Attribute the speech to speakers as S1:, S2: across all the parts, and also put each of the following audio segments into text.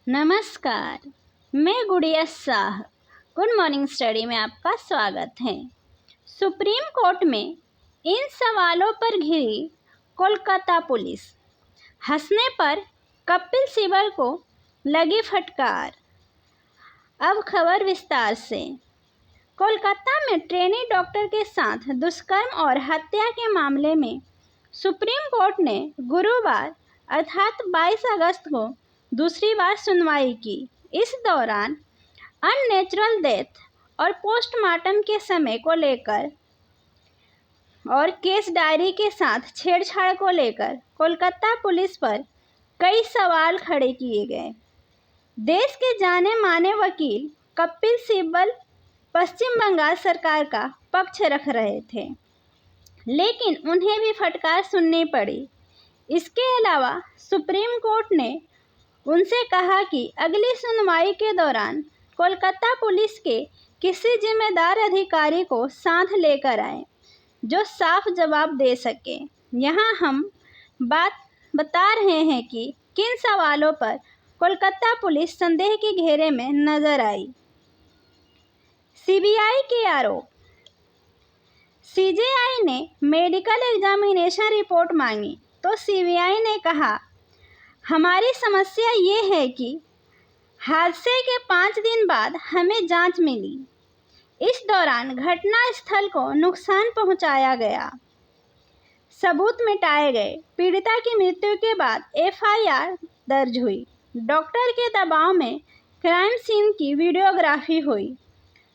S1: नमस्कार, मैं गुड़िया शाह। गुड मॉर्निंग स्टडी में आपका स्वागत है। सुप्रीम कोर्ट में इन सवालों पर घिरी कोलकाता पुलिस, हंसने पर कपिल सिब्बल को लगी फटकार। अब खबर विस्तार से। कोलकाता में ट्रेनी डॉक्टर के साथ दुष्कर्म और हत्या के मामले में सुप्रीम कोर्ट ने गुरुवार अर्थात 22 अगस्त को दूसरी बार सुनवाई की। इस दौरान अननेचुरल डेथ और पोस्टमार्टम के समय को लेकर और केस डायरी के साथ छेड़छाड़ को लेकर कोलकाता पुलिस पर कई सवाल खड़े किए गए। देश के जाने माने वकील कपिल सिब्बल पश्चिम बंगाल सरकार का पक्ष रख रहे थे, लेकिन उन्हें भी फटकार सुननी पड़ी। इसके अलावा सुप्रीम कोर्ट ने उनसे कहा कि अगली सुनवाई के दौरान कोलकाता पुलिस के किसी जिम्मेदार अधिकारी को साथ लेकर आए जो साफ जवाब दे सके। यहाँ हम बात बता रहे हैं कि किन सवालों पर कोलकाता पुलिस संदेह के घेरे में नजर आई। सीबीआई के आरोप। सीजेआई ने मेडिकल एग्जामिनेशन रिपोर्ट मांगी तो सीबीआई ने कहा, हमारी समस्या ये है कि हादसे के 5 दिन बाद हमें जांच मिली। इस दौरान घटना स्थल को नुकसान पहुंचाया गया, सबूत मिटाए गए। पीड़िता की मृत्यु के बाद एफआईआर दर्ज हुई। डॉक्टर के दबाव में क्राइम सीन की वीडियोग्राफी हुई।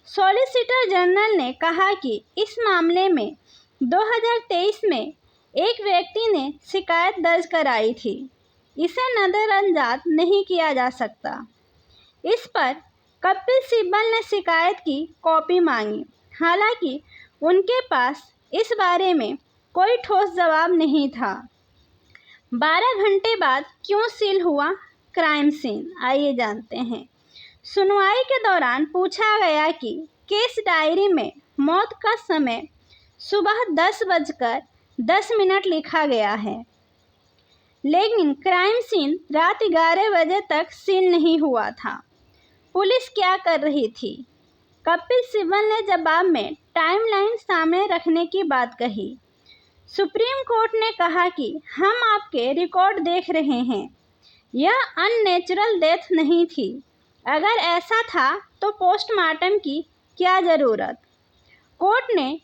S1: सॉलिसिटर जनरल ने कहा कि इस मामले में 2023 में एक व्यक्ति ने शिकायत दर्ज कराई थी, इसे नजरअंदाज नहीं किया जा सकता। इस पर कपिल सिब्बल ने शिकायत की कॉपी मांगी, हालांकि उनके पास इस बारे में कोई ठोस जवाब नहीं था। 12 घंटे बाद क्यों सील हुआ क्राइम सीन, आइए जानते हैं। सुनवाई के दौरान पूछा गया कि केस डायरी में मौत का समय सुबह 10:10 लिखा गया है, लेकिन क्राइम सीन रात 11 बजे तक सील नहीं हुआ था। पुलिस क्या कर रही थी? कपिल सिब्बल ने जवाब में टाइमलाइन सामने रखने की बात कही। सुप्रीम कोर्ट ने कहा कि हम आपके रिकॉर्ड देख रहे हैं, यह अननेचुरल डेथ नहीं थी। अगर ऐसा था तो पोस्टमार्टम की क्या ज़रूरत? कोर्ट ने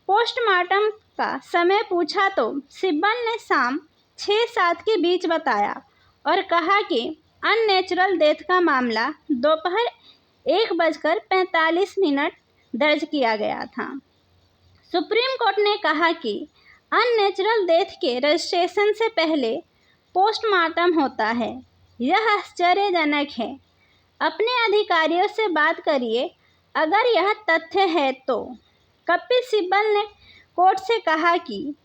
S1: पोस्टमार्टम का समय पूछा तो सिब्बल ने शाम 6-7 के बीच बताया और कहा कि अननेचुरल डेथ का मामला दोपहर 1:45 दर्ज किया गया था। सुप्रीम कोर्ट ने कहा कि अननेचुरल डेथ के रजिस्ट्रेशन से पहले पोस्टमार्टम होता है। यह आश्चर्यजनक है। अपने अधिकारियों से बात करिए अगर यह तथ्य है तो। कपिल सिब्बल ने कोर्ट से कहा कि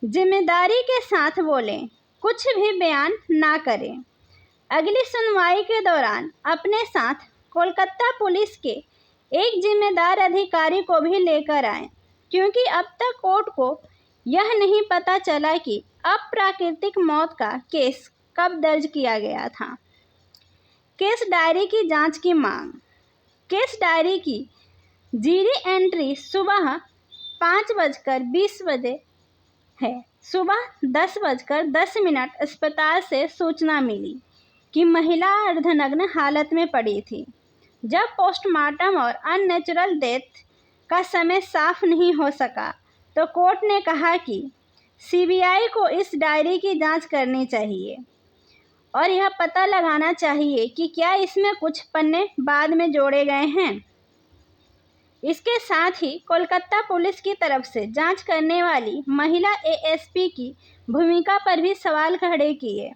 S1: जिम्मेदारी के साथ बोलें, कुछ भी बयान ना करें। अगली सुनवाई के दौरान अपने साथ कोलकाता पुलिस के एक जिम्मेदार अधिकारी को भी लेकर आए, क्योंकि अब तक कोर्ट को यह नहीं पता चला कि अप्राकृतिक मौत का केस कब दर्ज किया गया था। केस डायरी की जांच की मांग। केस डायरी की जीडी एंट्री सुबह 5:20 बजे है। सुबह 10:10 अस्पताल से सूचना मिली कि महिला अर्धनग्न हालत में पड़ी थी। जब पोस्टमार्टम और अननेचुरल डेथ का समय साफ नहीं हो सका तो कोर्ट ने कहा कि सीबीआई को इस डायरी की जांच करनी चाहिए और यह पता लगाना चाहिए कि क्या इसमें कुछ पन्ने बाद में जोड़े गए हैं। इसके साथ ही कोलकाता पुलिस की तरफ से जांच करने वाली महिला एएसपी की भूमिका पर भी सवाल खड़े किए।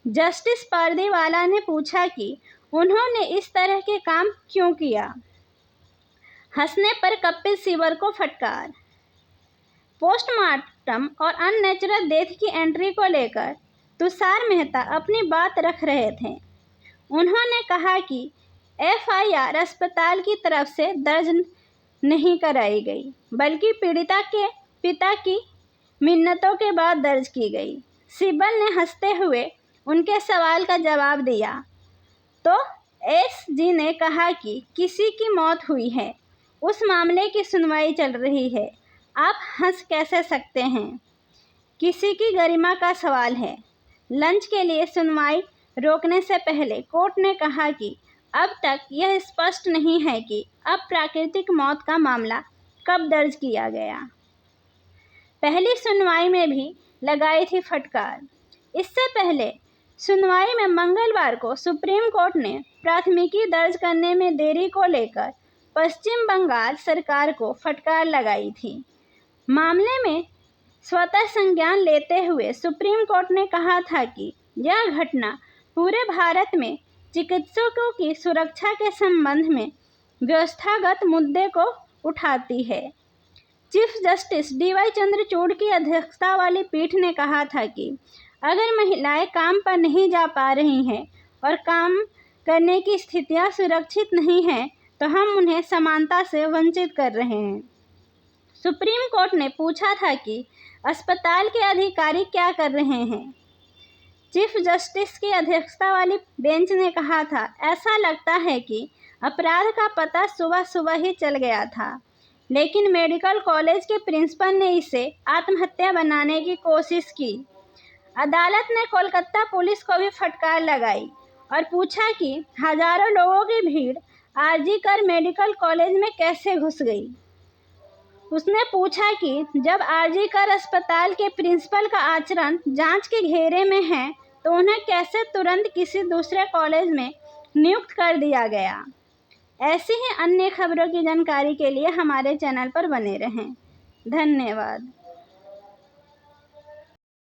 S1: जस्टिस पारदीवाला ने पूछा कि उन्होंने इस तरह के काम क्यों किया। हंसने पर कपिल सिब्बल को फटकार। पोस्टमार्टम और अननेचुरल डेथ की एंट्री को लेकर तुषार मेहता अपनी बात रख रहे थे। उन्होंने कहा कि एफआईआर अस्पताल की तरफ से दर्ज नहीं कराई गई, बल्कि पीड़िता के पिता की मिन्नतों के बाद दर्ज की गई। सिब्बल ने हंसते हुए उनके सवाल का जवाब दिया तो एसजी ने कहा कि किसी की मौत हुई है, उस मामले की सुनवाई चल रही है, आप हंस कैसे सकते हैं? किसी की गरिमा का सवाल है। लंच के लिए सुनवाई रोकने से पहले कोर्ट ने कहा कि अब तक यह स्पष्ट नहीं है कि अब प्राकृतिक मौत का मामला कब दर्ज किया गया। पहली सुनवाई में भी लगाई थी फटकार। इससे पहले सुनवाई में मंगलवार को सुप्रीम कोर्ट ने प्राथमिकी दर्ज करने में देरी को लेकर पश्चिम बंगाल सरकार को फटकार लगाई थी। मामले में स्वतः संज्ञान लेते हुए सुप्रीम कोर्ट ने कहा था कि यह घटना पूरे भारत में चिकित्सकों की सुरक्षा के संबंध में व्यवस्थागत मुद्दे को उठाती है। चीफ जस्टिस डीवाई चंद्रचूड़ की अध्यक्षता वाली पीठ ने कहा था कि अगर महिलाएं काम पर नहीं जा पा रही हैं और काम करने की स्थितियां सुरक्षित नहीं हैं, तो हम उन्हें समानता से वंचित कर रहे हैं। सुप्रीम कोर्ट ने पूछा था कि अस्पताल के अधिकारी क्या कर रहे हैं। चीफ जस्टिस की अध्यक्षता वाली बेंच ने कहा था, ऐसा लगता है कि अपराध का पता सुबह सुबह ही चल गया था, लेकिन मेडिकल कॉलेज के प्रिंसिपल ने इसे आत्महत्या बनाने की कोशिश की। अदालत ने कोलकाता पुलिस को भी फटकार लगाई और पूछा कि हजारों लोगों की भीड़ आरजी कर मेडिकल कॉलेज में कैसे घुस गई। उसने पूछा कि जब आरजी कर अस्पताल के प्रिंसिपल का आचरण जांच के घेरे में है, तो उन्हें कैसे तुरंत किसी दूसरे कॉलेज में नियुक्त कर दिया गया। ऐसी ही अन्य खबरों की जानकारी के लिए हमारे चैनल पर बने रहें। धन्यवाद।